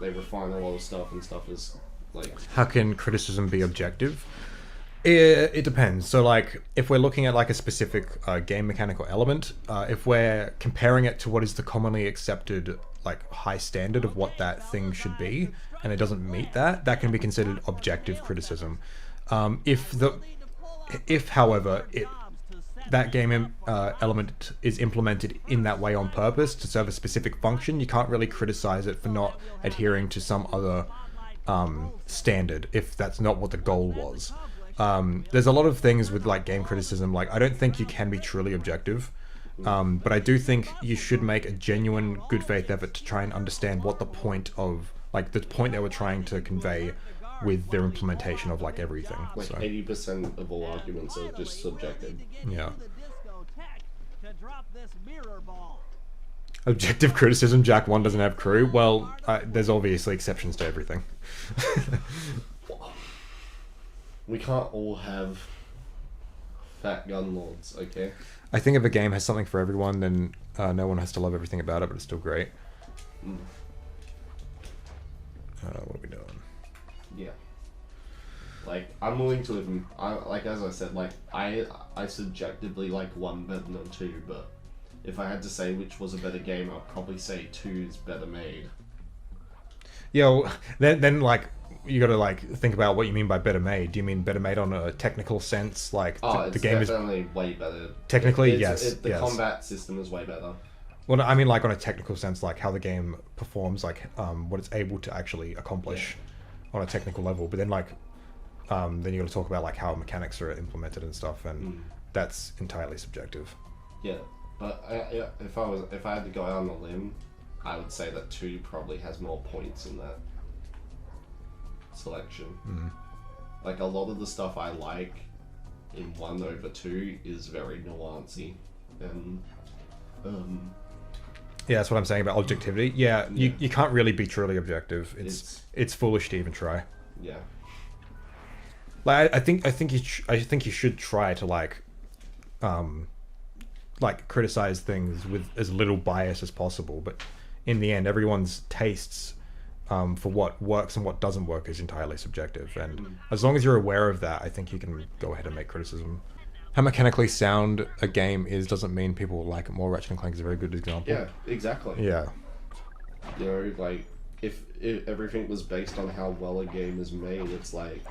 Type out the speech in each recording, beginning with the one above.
they refine a lot of stuff, and stuff is like... How can criticism be objective? It depends. So, like, if we're looking at like a specific game mechanical element, if we're comparing it to what is the commonly accepted like high standard of what that thing should be, and it doesn't meet that, that can be considered objective criticism. If, however, that game element is implemented in that way on purpose to serve a specific function, you can't really criticize it for not adhering to some other standard if that's not what the goal was. There's a lot of things with like game criticism, like I don't think you can be truly objective, but I do think you should make a genuine good faith effort to try and understand what the point of, like the point they were trying to convey with their implementation of like everything. Like 80% of all arguments are just subjective. Yeah. Objective criticism, Jack 1 doesn't have crew. Well, there's obviously exceptions to everything. We can't all have fat gun lords, okay? I think if a game has something for everyone, then no one has to love everything about it, but it's still great. What are we doing? Yeah. Like, I'm willing to admit, like as I said, like I subjectively like 1 better than 2, but if I had to say which was a better game, I'd probably say 2 is better made. Yeah, well, then like you got to like think about what you mean by better made. Do you mean better made on a technical sense, like the game is definitely way better. Technically, yes. The combat system is way better. Well, I mean like on a technical sense, like how the game performs, like what it's able to actually accomplish on a technical level. But then like then you got to talk about like how mechanics are implemented and stuff, and that's entirely subjective. Yeah, but if I had to go out on a limb, I would say that 2 probably has more points in that selection. Like a lot of the stuff I like in 1 over 2 is very nuancy, and yeah, that's what I'm saying about objectivity. Yeah, you can't really be truly objective. It's foolish to even try. Yeah. Like I think you should try to like criticize things with as little bias as possible, but in the end, everyone's tastes for what works and what doesn't work is entirely subjective, and as long as you're aware of that, I think you can go ahead and make criticism. How mechanically sound a game is doesn't mean people will like it more. Ratchet and Clank is a very good example. Yeah, exactly. Yeah. You know, like if everything was based on how well a game is made, it's like...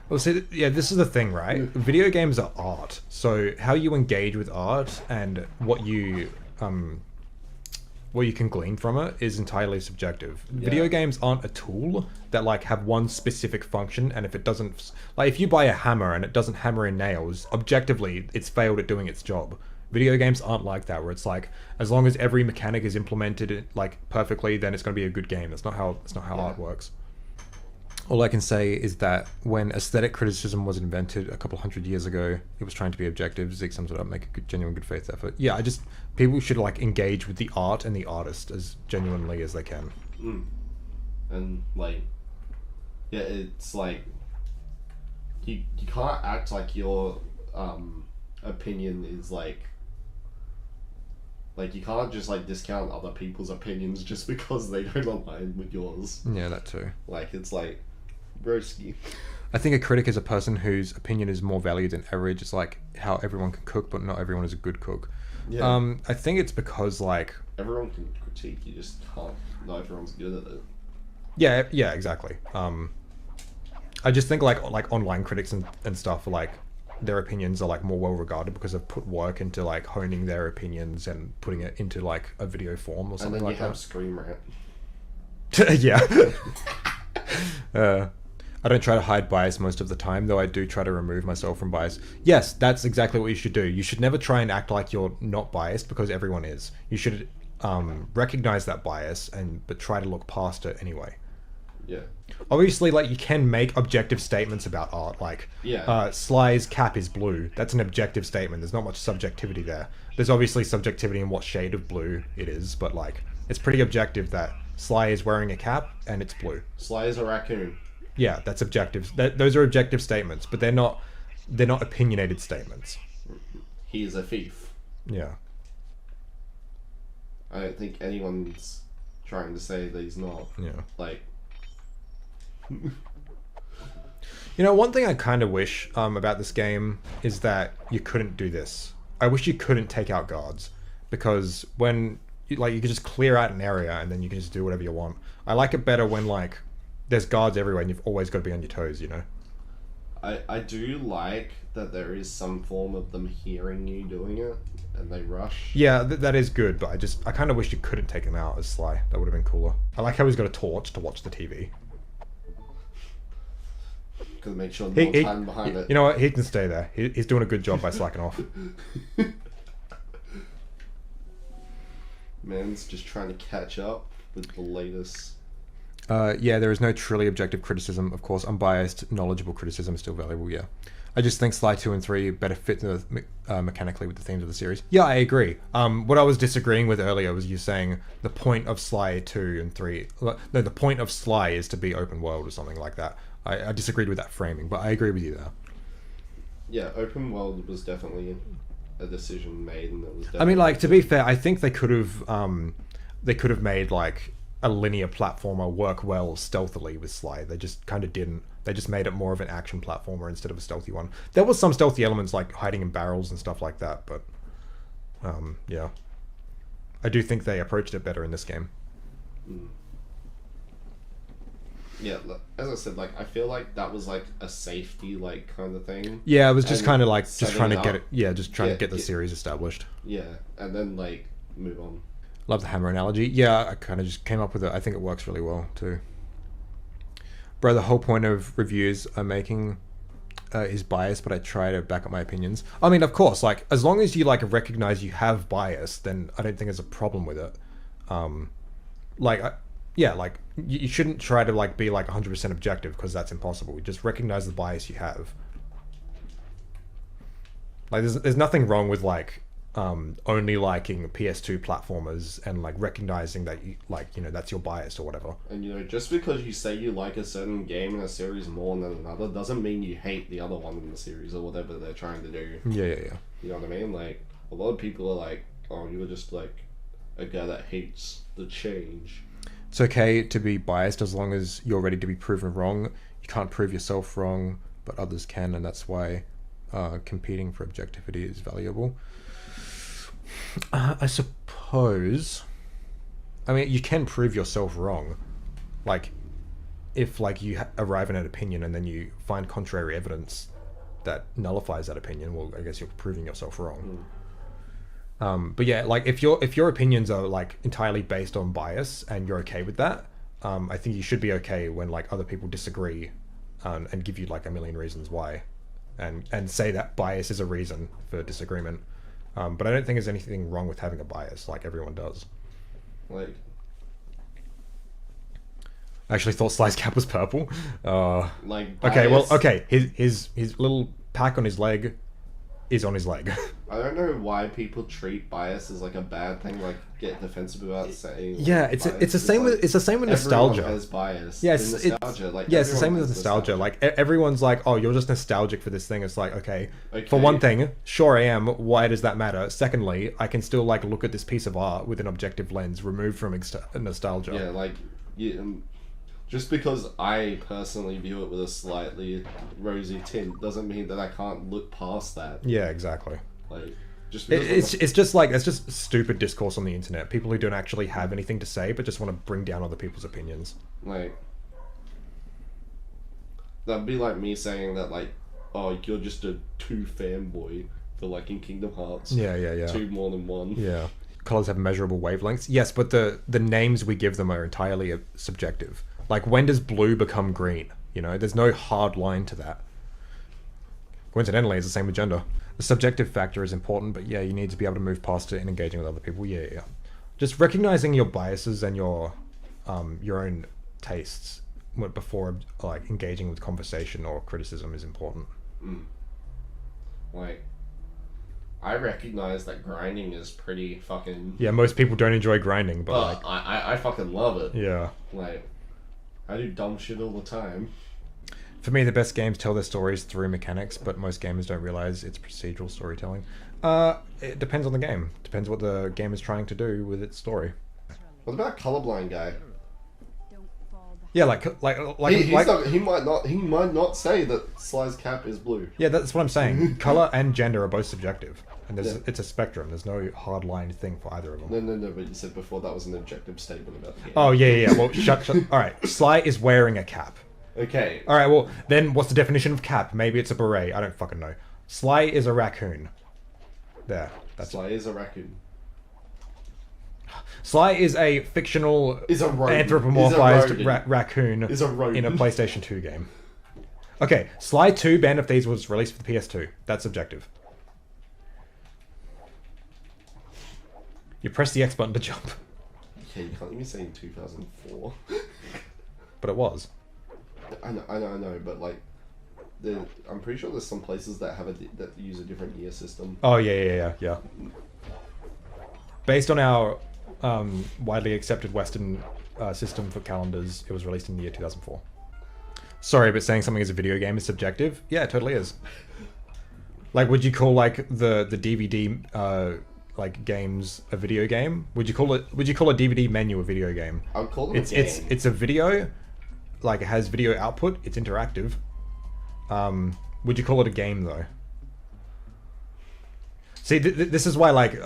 Well, see, yeah, this is the thing, right? Video games are art, so how you engage with art and what you can glean from it is entirely subjective. Yeah. Video games aren't a tool that like have one specific function, and if it doesn't, like if you buy a hammer and it doesn't hammer in nails, objectively it's failed at doing its job. Video games aren't like that, where it's like as long as every mechanic is implemented like perfectly, then it's going to be a good game. That's not how art works. All I can say is that when aesthetic criticism was invented a couple hundred years ago, it was trying to be objective. Zeke sums it up, make a good, genuine good faith effort. Yeah, people should like engage with the art and the artist as genuinely as they can. And like, yeah, it's like you can't act like your opinion is like you can't just like discount other people's opinions just because they don't align with yours. Yeah, that too. Like it's like broski. I think a critic is a person whose opinion is more valued than average. It's like how everyone can cook, but not everyone is a good cook. Yeah. I think it's because like everyone can critique, you just can't. Not everyone's good at it. Yeah, exactly. I just think like online critics and stuff are like their opinions are like more well regarded because they've put work into like honing their opinions and putting it into like a video form or something like that. And then you have Scream Rant. Yeah. I don't try to hide bias most of the time, though I do try to remove myself from bias. Yes, that's exactly what you should do. You should never try and act like you're not biased, because everyone is. You should recognize that bias but try to look past it anyway. Yeah. Obviously, like, you can make objective statements about art, like Sly's cap is blue. That's an objective statement. There's not much subjectivity there. There's obviously subjectivity in what shade of blue it is, but like it's pretty objective that Sly is wearing a cap and it's blue. Sly is a raccoon. Yeah, that's objective. Those are objective statements, but they're not opinionated statements. He is a thief. Yeah. I don't think anyone's trying to say that he's not. Yeah. Like, You know, one thing I kind of wish about this game is that you couldn't do this. I wish you couldn't take out guards, because when like you could just clear out an area and then you can just do whatever you want. I like it better when like there's guards everywhere and you've always got to be on your toes, you know. I do like that there is some form of them hearing you doing it and they rush. Yeah, that is good, but I kind of wish you couldn't take him out as Sly. That would have been cooler. I like how he's got a torch to watch the TV. Because make sure no one's hiding behind it. You know what? He can stay there. He's doing a good job by slacking off. Man's just trying to catch up with the latest. Yeah, there is no truly objective criticism. Of course, unbiased, knowledgeable criticism is still valuable, yeah. I just think Sly 2 and 3 better fit mechanically with the themes of the series. Yeah, I agree. What I was disagreeing with earlier was you saying the point of Sly 2 and 3... No, the point of Sly is to be open world or something like that. I disagreed with that framing, but I agree with you there. Yeah, open world was definitely a decision made, and it was definitely... I mean, like, to be fair, I think they could have made, like, a linear platformer work well stealthily with Sly. They just kind of didn't. They just made it more of an action platformer instead of a stealthy one. There was some stealthy elements like hiding in barrels and stuff like that, but yeah. I do think they approached it better in this game. Yeah, as I said, like, I feel like that was like a safety like kind of thing. Yeah, it was just kind of like just trying to up. get it. Yeah, just trying to get the series established. Yeah, and then like move on. Love the hammer analogy. Yeah, I kind of just came up with it. I think it works really well too. Bro, the whole point of reviews I'm making is bias, but I try to back up my opinions. I mean, of course, like, as long as you, like, recognize you have bias, then I don't think there's a problem with it. Yeah, like, you shouldn't try to, like, be, like, 100% objective, because that's impossible. You just recognize the bias you have. Like, there's nothing wrong with, like, only liking PS2 platformers and like recognizing that you like, you know, that's your bias or whatever. And you know, just because you say you like a certain game in a series more than another doesn't mean you hate the other one in the series or whatever they're trying to do. Yeah. You know what I mean? Like, a lot of people are like, oh, you're just like a guy that hates the change. It's okay to be biased as long as you're ready to be proven wrong. You can't prove yourself wrong, but others can, and that's why competing for objectivity is valuable. I suppose. I mean, you can prove yourself wrong. Like, if like you arrive at an opinion and then you find contrary evidence that nullifies that opinion, well, I guess you're proving yourself wrong. But yeah, like if your opinions are like entirely based on bias and you're okay with that, I think you should be okay when like other people disagree, and give you like a million reasons why, and say that bias is a reason for disagreement. But I don't think there's anything wrong with having a bias, like everyone does. Like, I actually thought Sly's cap was purple. like, okay, well, bias. okay, his little pack on his leg is on his leg. I don't know why people treat bias as like a bad thing, like get defensive about saying. Yeah, it's the same with nostalgia. Everyone has bias. Yeah, it's nostalgia. Like, yeah, it's the same with nostalgia. Like everyone's like, oh, you're just nostalgic for this thing. It's like, okay, for one thing, sure I am. Why does that matter? Secondly, I can still like look at this piece of art with an objective lens, removed from nostalgia. Yeah, like just because I personally view it with a slightly rosy tint doesn't mean that I can't look past that. Yeah, exactly. Like, just it's just stupid discourse on the internet. People who don't actually have anything to say but just want to bring down other people's opinions. Like, that'd be like me saying that, like, oh, you're just a 2 fanboy for like in Kingdom Hearts. Yeah. 2 more than 1. Yeah. Colors have measurable wavelengths. Yes, but the names we give them are entirely subjective. Like, when does blue become green? You know, there's no hard line to that. Coincidentally, it's the same with gender. The subjective factor is important, but yeah, you need to be able to move past it and engaging with other people. Yeah. Just recognizing your biases and your own tastes before like engaging with conversation or criticism is important. Like, I recognize that grinding is pretty fucking... Yeah, most people don't enjoy grinding, but like... I fucking love it. Yeah. Like, I do dumb shit all the time. For me, the best games tell their stories through mechanics, but most gamers don't realize it's procedural storytelling. It depends on the game. Depends what the game is trying to do with its story. What about Colorblind Guy? Yeah, He might not say that Sly's cap is blue. Yeah, that's what I'm saying. Color and gender are both subjective, and Yeah. it's a spectrum. There's no hard line thing for either of them. No. But you said before that was an objective statement about the game. Oh yeah. Well, shut. All right, Sly is wearing a cap. Okay. All right. Well, then what's the definition of cap? Maybe it's a beret. I don't fucking know. Sly is a raccoon. There. That's Sly is a raccoon. Sly is a fictional Is a rodent. anthropomorphized Is a rodent. raccoon Is a rodent. in a PlayStation 2 game. Okay, Sly 2 Band of Thieves was released for the PS2. That's subjective. You press the X button to jump. Yeah, you can't even say in 2004. But it was. I know, but like, I'm pretty sure there's some places that that use a different year system. Oh, yeah. Based on our widely accepted Western system for calendars, it was released in the year 2004. Sorry, but saying something is a video game is subjective? Yeah, it totally is. Like, would you call like the DVD like games a video game? Would you call a DVD menu a video game? I would call them a game. It's a video, like it has video output. It's interactive. Would you call it a game though? See, this is why like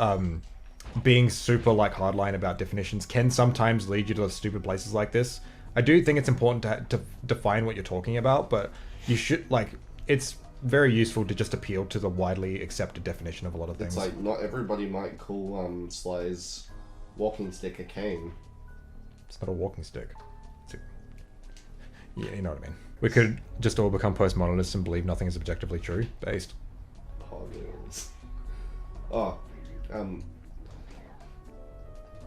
being super like hardline about definitions can sometimes lead you to stupid places like this. I do think it's important to define what you're talking about, but you should like it's very useful to just appeal to the widely accepted definition of a lot of things. It's like not everybody might call Sly's walking stick a cane. It's not a walking stick. Yeah, you know what I mean. We could just all become postmodernists and believe nothing is objectively true. Based. Poggers. Oh,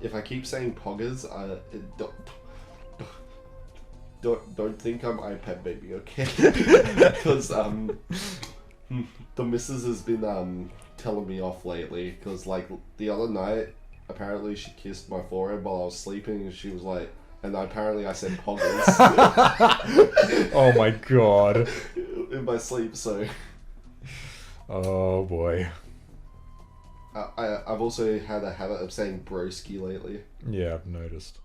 if I keep saying poggers, don't think I'm iPad baby, okay? Because the missus has been telling me off lately. Because like the other night, apparently she kissed my forehead while I was sleeping, and she was like, and apparently I said poggers. Oh my god. In my sleep, so. Oh boy. I've also had a habit of saying broski lately. Yeah, I've noticed.